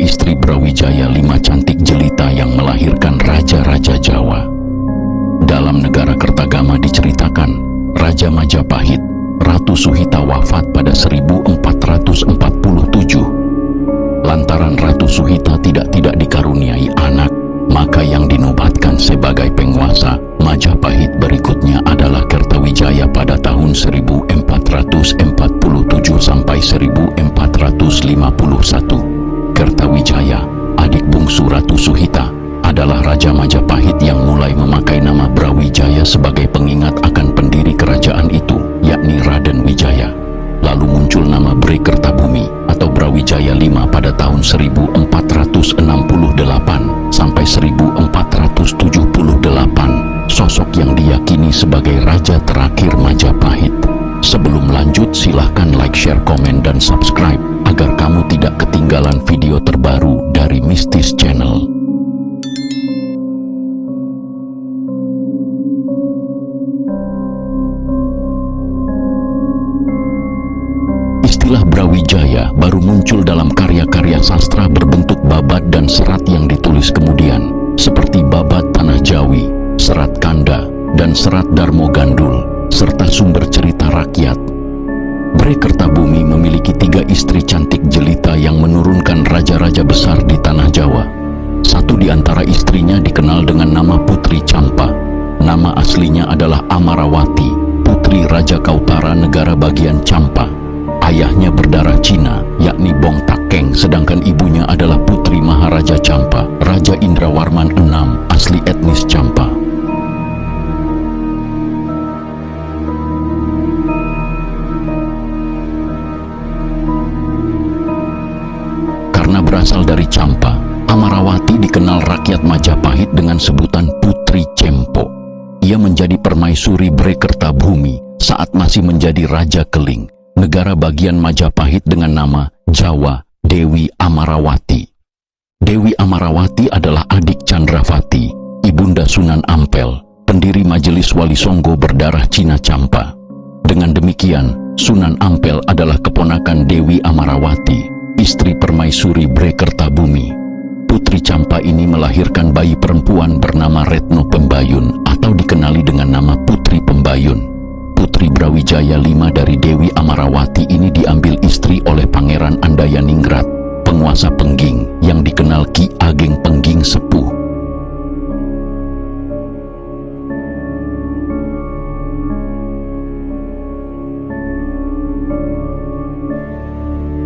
istri Brawijaya V cantik jelita yang melahirkan raja-raja Jawa. Dalam negara Kertagama diceritakan, Raja Majapahit, Ratu Suhita wafat pada 1447. Lantaran Ratu Suhita tidak dikaruniai anak, maka yang dinobatkan sebagai penguasa Majapahit berikutnya adalah Kertawijaya pada tahun 1447 sampai 1451. Kertawijaya, adik bungsu Ratu Suhita, adalah Raja Majapahit yang mulai memakai nama Brawijaya sebagai pengingat akan pendiri kerajaan itu, yakni Raden Wijaya. Lalu muncul nama Bre Kertabumi atau Brawijaya V pada tahun 1468 sampai 1478, sosok yang diyakini sebagai raja terakhir Majapahit. Sebelum lanjut, silahkan like, share, komen, dan subscribe agar kamu tidak ketinggalan video terbaru dari Mistis Channel. Istilah Brawijaya baru muncul dalam karya-karya sastra berbentuk babat dan serat yang ditulis kemudian, seperti babat Tanah Jawi, serat Kanda, dan serat Darmo Gandul, serta sumber cerita rakyat. Bre Kertabumi memiliki 3 istri cantik jelita yang menurunkan raja-raja besar di tanah Jawa. Satu di antara istrinya dikenal dengan nama Putri Campa. Nama aslinya adalah Amarawati, putri Raja Kautara negara bagian Campa. Ayahnya berdarah Cina, yakni Bong Takeng, sedangkan ibunya adalah Putri Maharaja Campa, Raja Indrawarman VI, asli etnis Campa. Karena berasal dari Campa, Amarawati dikenal rakyat Majapahit dengan sebutan Putri Cempo. Ia menjadi permaisuri Bre Kertabumi saat masih menjadi Raja Keling, negara bagian Majapahit dengan nama Jawa Dewi Amarawati. Dewi Amarawati adalah adik Chandrawati, ibunda Sunan Ampel, pendiri Majelis Wali Songo berdarah Cina Campa. Dengan demikian, Sunan Ampel adalah keponakan Dewi Amarawati, istri permaisuri Bre Kertabumi. Putri Campa ini melahirkan bayi perempuan bernama Retno Pembayun atau dikenali dengan nama Putri Pembayun. Putri Brawijaya V dari Dewi Amarawati ini diambil istri oleh Pangeran Andayaningrat, penguasa Pengging yang dikenal Ki Ageng Pengging Sepuh.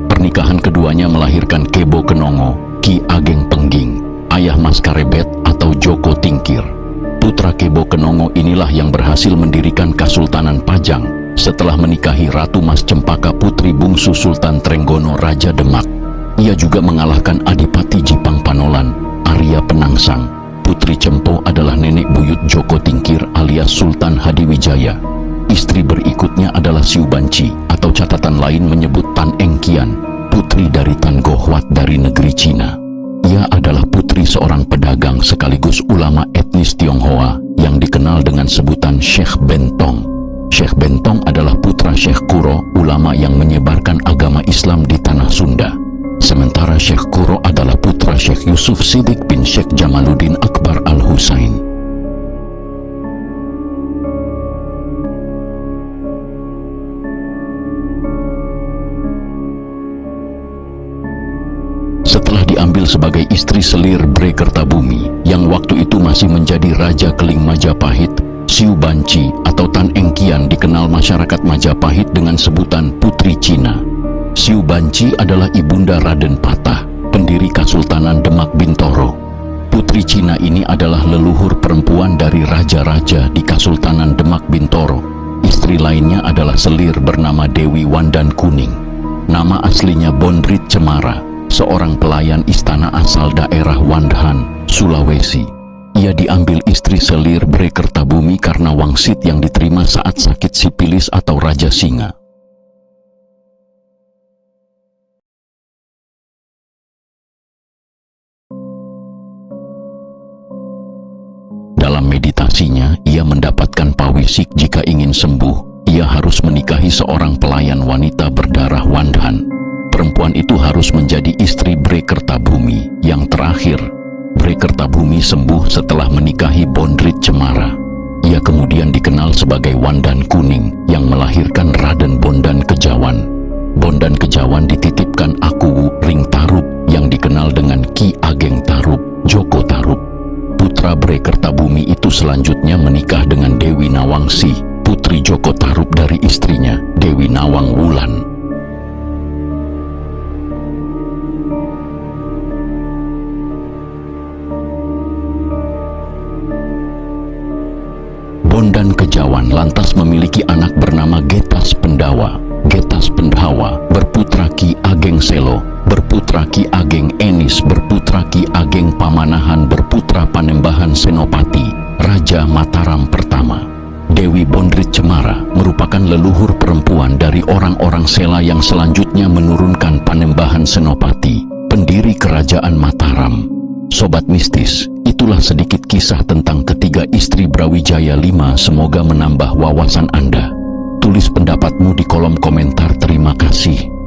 Pernikahan keduanya melahirkan Kebo Kenongo, Ki Ageng Pengging, ayah Mas Karebet atau Joko Tingkir. Putra Kebo Kenongo inilah yang berhasil mendirikan Kasultanan Pajang setelah menikahi Ratu Mas Cempaka putri bungsu Sultan Trenggono Raja Demak. Ia juga mengalahkan Adipati Jipang Panolan, Arya Penangsang. Putri Cempo adalah nenek buyut Joko Tingkir alias Sultan Hadiwijaya. Istri berikutnya adalah Siu Banci atau catatan lain menyebut Tan Engkian, putri dari Tan Gohwat dari negeri Cina. Ia adalah putri seorang pedagang sekaligus ulama etnis Tionghoa yang dikenal dengan sebutan Syekh Bentong. Syekh Bentong adalah putra Syekh Kuro, ulama yang menyebarkan agama Islam di tanah Sunda. Sementara Syekh Kuro adalah putra Syekh Yusuf Siddiq bin Syekh Jamaluddin Akbar Al-Husain. Setelah diambil sebagai istri selir Bre Kertabumi yang waktu itu masih menjadi Raja Keling Majapahit, Siu Banci atau Tan Engkian dikenal masyarakat Majapahit dengan sebutan Putri Cina. Siu Banci adalah ibunda Raden Patah, pendiri Kasultanan Demak Bintoro. Putri Cina ini adalah leluhur perempuan dari raja-raja di Kasultanan Demak Bintoro. Istri lainnya adalah selir bernama Dewi Wandan Kuning. Nama aslinya Bondrit Cemara, seorang pelayan istana asal daerah Wandhan, Sulawesi. Ia diambil istri selir Bre Kertabumi karena wangsit yang diterima saat sakit sipilis atau Raja Singa. Dalam meditasinya, ia mendapatkan pawisik jika ingin sembuh, ia harus menikahi seorang pelayan wanita berdarah Wandhan. perempuan itu harus menjadi istri Bre Kertabumi. Yang terakhir, Bre Kertabumi sembuh setelah menikahi Bondrit Cemara. Ia kemudian dikenal sebagai Wandan Kuning yang melahirkan Raden Bondan Kejawan. Bondan Kejawan dititipkan Aku Ring Tarup yang dikenal dengan Ki Ageng Tarup, Joko Tarup. Putra Bre Kertabumi itu selanjutnya menikah dengan Dewi Nawangsi, putri Joko Tarup dari istrinya, Dewi Nawang Wulan. Bondan Kejawan lantas memiliki anak bernama Getas Pendawa. Getas Pendawa berputra Ki Ageng Selo, berputra Ki Ageng Enis, berputra Ki Ageng Pamanahan, berputra Panembahan Senopati, Raja Mataram pertama. Dewi Bondrit Cemara merupakan leluhur perempuan dari orang-orang Sela yang selanjutnya menurunkan Panembahan Senopati, pendiri Kerajaan Mataram. Sobat mistis, itulah sedikit kisah tentang ketiga istri Brawijaya V. Semoga menambah wawasan Anda. Tulis pendapatmu di kolom komentar. Terima kasih.